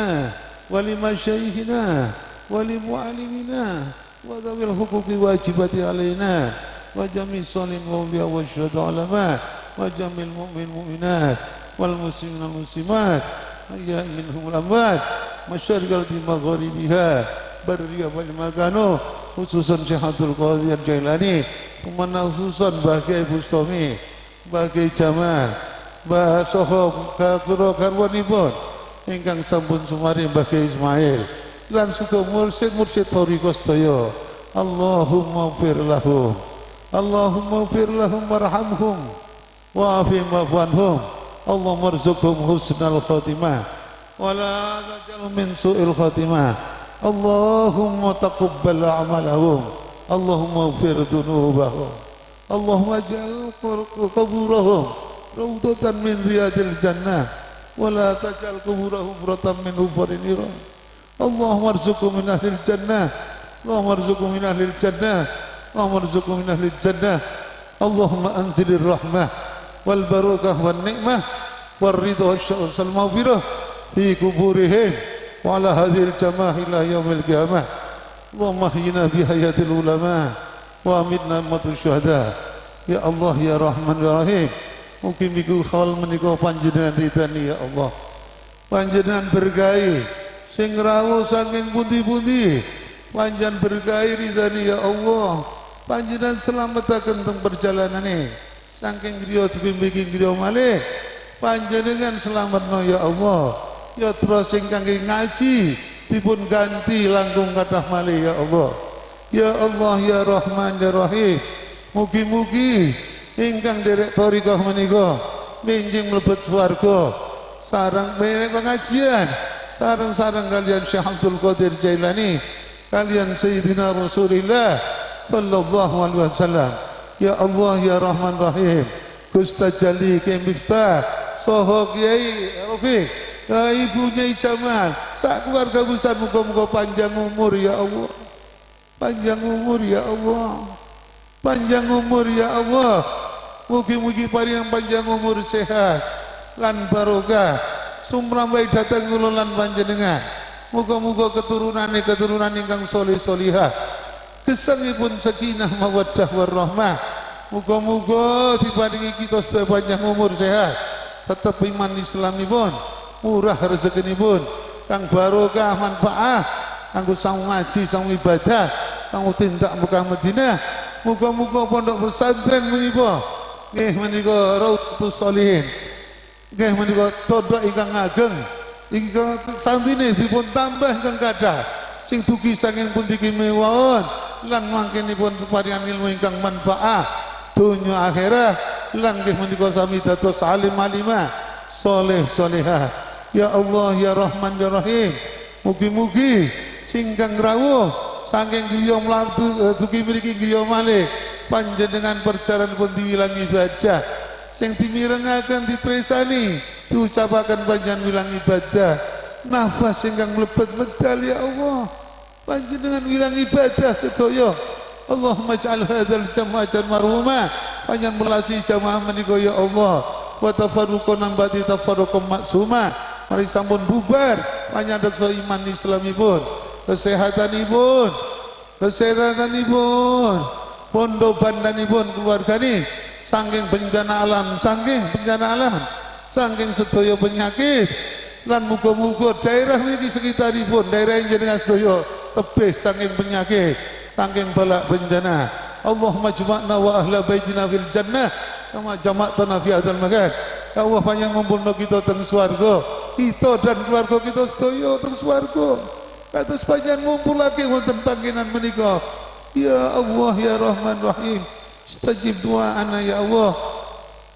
wa limasyayikhina wa limu'allimina wa dhawil huquqi wajibati alaina wa jami' salihin wa anbiya wa syuhada ulama wa jamil mu'min mu'minat wal muslimin wal muslimat ayya minhum al amwat masyariqal di magharibiha barriya wal makanu khususan Syekh Abdul Qadir Jailani, kemana khususan Bagai Bustami, Bagai Jamal, Mbah Soho Kakuro Karwanipun, ingkang sampun sumari Bagai Ismail, lan suka mursyid-mursyid thariqah sedaya. Allahumma ighfir lahum, Allahumma ighfir lahum warhamhum wa'afi ma'fuanhum, Allahumma rzuqhum husnal khatimah wa la taj'al min su'il khatimah, Allahumma taqabbal a'malahum, Allahumma ighfir dhunubahum, Allahumma ij'al quburahum rawdatan min riyadil jannah wa la taj'al quburahum ratan min hufarin niran, Allahumma rzuqhum min ahlil jannah, Allahumma rzuqhum min ahlil jannah, Allahumma rzuqhum min ahlil jannah, Allahumma anzilir rahmah wal barakah wan ni'mah war ridha wal maghfirah fi kuburihim wa ala hadhil jamaah ila yaumil qiyamah. Allahumma ahyina bi hayatil ulama wa amitna matul syuhada. Ya Allah ya Rahman ya Rahim, mugi-mugi khawal menika panjenengan ridani ya Allah. Panjenengan berkahi sing rawuh saking pundi-pundi, panjenengan berkahi ridani ya Allah. Panjenengan selametaken teng perjalanane saking griya dibimbing griya malih, panjenengan selametno ya Allah. Ya terus sing kangge ngaji dipun ganti langkung kathah malih ya Allah. Ya Allah ya Rahman ya Rahim, mugi-mugi ingkang derek thariqah menika benjing mlebet swarga sareng meneh pengajian sareng-sareng kalian Syekh Abdul Qadir Jailani kalian Sayyidina Rasulullah sallallahu alaihi wasallam. Ya Allah ya Rahman Rahim, Gusta Jali Kiai Miftah Soho Kiai Rafiq, ya Ibu Nyai Jamal, sak keluarga besar, muga-muga panjang umur ya Allah, panjang umur ya Allah, panjang umur ya Allah. Mugi-mugi paring panjang umur sehat lan barokah sumrambai datang kula lan panjenengan. Muga-muga keturunan ingkang soleh solihah, gesangipun sakinah mawaddah warahmah. Muga-muga diparingi kita sedaya panjang umur sehat, tetep iman Islamipun, murah rezekinipun, kang barokah manfaat kanggo sang ngaji, sang ibadah, sang tindak Mekah Madinah. Muga-muga pondok pesantren menika nggih menika Raudhatus Sholihin, nggih menika todok ingkang ageng, ingkang santine dipun tambah ingkang kathah, sing dugi saking pundi mewon lan mangkenipun paringan ilmu ingkang manfaat dunya akhirat lan nggih menika sami dados alim alimah soleh solehah. Ya Allah ya Rahman ya Rahim, mugi-mugi singkang rawuh saking griya mlaku dugi mriki griya malih, panjenengan perjalanan pun diwilangi ibadah, sing dimirengaken ditresani diucapaken panjenengan wilang ibadah, nafas ingkang mlebet medal ya Allah, panjenengan wilang ibadah sedaya. Allahumma ij'al hadzal jama'atan marhumah, panjenengan melasi jamaah menika ya Allah, wa tafarruqan nambati tafarruqan maksumah, mari sampun bubar panjenengan doksa iman Islamipun, kesehatanipun, pondok bandanipun keluargane saking bencana alam, saking sedaya penyakit lan muga-muga daerah niki sekitaripun, daerah jenengan sedaya tebih saking penyakit, saking balak bencana. Allahumma jama'na wa ahla baitina fil jannah kama jama'tana fi hadzal makan. Ya Allah panjang ngumpulna kita teng swarga, kita dan keluarga kita sedaya teng swarga. Kados panjenengan ngumpulake wonten panggenan menika. Ya Allah ya Rahman Rahim, istajib du'ana ya Allah.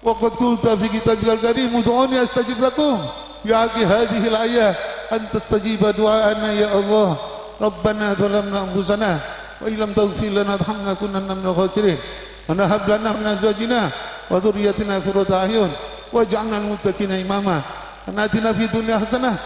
Wa qad qulta fi kitabil karim ud'uni astajib lakum. Ya akhi hadhihi al-ayah an tastajiba du'ana ya Allah. Rabbana dhalamna anfusana wa illam taghfir lana warhamna kunanna minal khasirin. Wa hab lana min azwajina wa dhurriyyatina qurrata a'yun waj'alna lil muttaqina imama. Atina fid dunya hasanah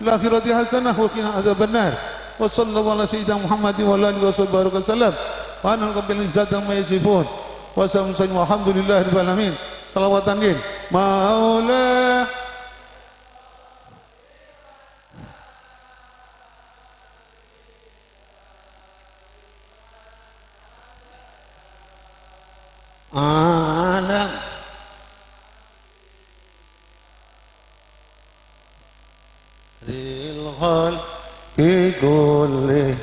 wal akhirati hasanah wa qina adzabannar. Wa sallallahu ala sayyidina Muhammadin wa alihi wasallam. Wa ana qabbil izzati amma yasifun. Wa sallallahu walhamdulillahi rabbil alamin. Salawatan din Maula anak lil khalqi kulli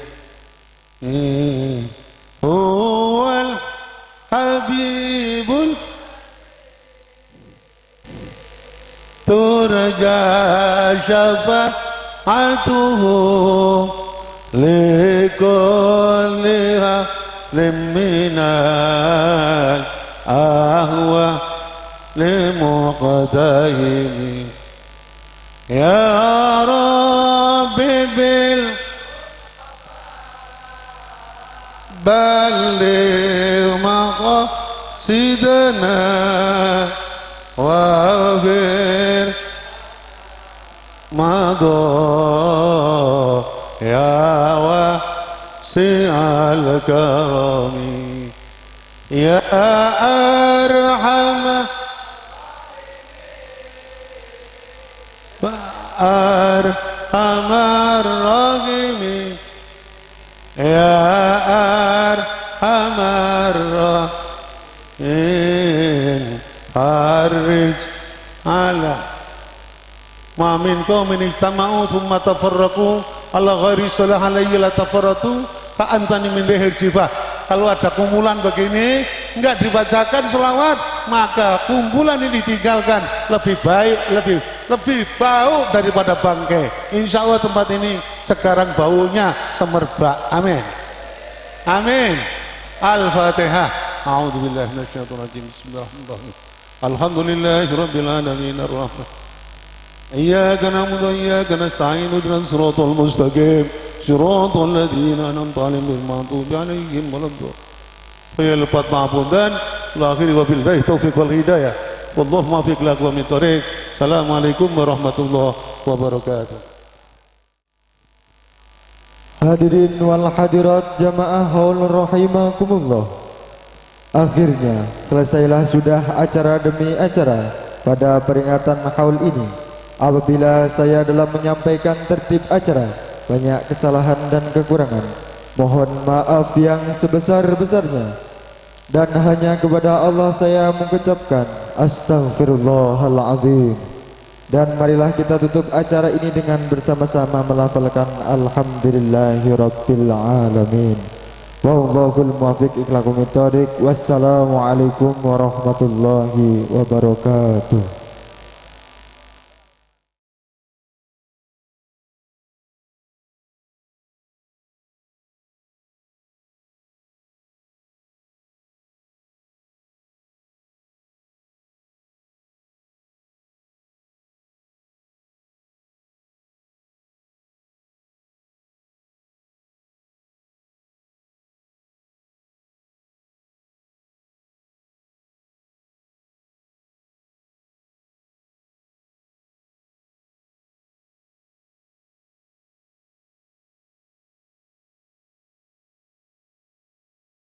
ترجى شفاعته لكل أهل من الأهواء لمقتهم يا رب بلغ مقاصدنا واغفر مضى يا واسع الكرم يا أرحم أرحم الراحمين يا أرحم الراحمين فرج على ما منكم من اجتمعوا ثم تفرقوا على غير صلاح عليه لا تفرقوا ka'antani min rihil jifah. Kalau ada kumpulan begini enggak dibacakan selawat, maka kumpulan ini ditinggalkan, lebih baik, lebih bau daripada bangkai. Insya Allah tempat ini sekarang baunya semerbak. Amin, amin. Al-Fatihah. A'udzubillahi minasyaitonir rajim. Bismillahirrahmanirrahim. Alhamdulillahirabbil alamin arrahman. Iyyaka na'budu wa iyyaka nasta'in ihdinas siratal mustaqim siratal ladzina an'amta 'alaihim ghairil maghdubi 'alaihim waladdallin. Ya lepat maapunten lahir wa billahi taufik wal hidayah. Wallahu muwaffiq liqawmit thoriq. Assalamualaikum warahmatullahi wabarakatuh. Hadirin wal hadirat jamaah haul rahimakumullah. Akhirnya selesailah sudah acara demi acara pada peringatan haul ini. Apabila saya dalam menyampaikan tertib acara banyak kesalahan dan kekurangan, mohon maaf yang sebesar-besarnya, dan hanya kepada Allah saya mengucapkan astaghfirullahaladzim. Dan marilah kita tutup acara ini dengan bersama-sama melafalkan alhamdulillahirabbil alamin. Wallahul muwaffiq ila aqwamit thoriq. Wassalamualaikum warahmatullahi wabarakatuh.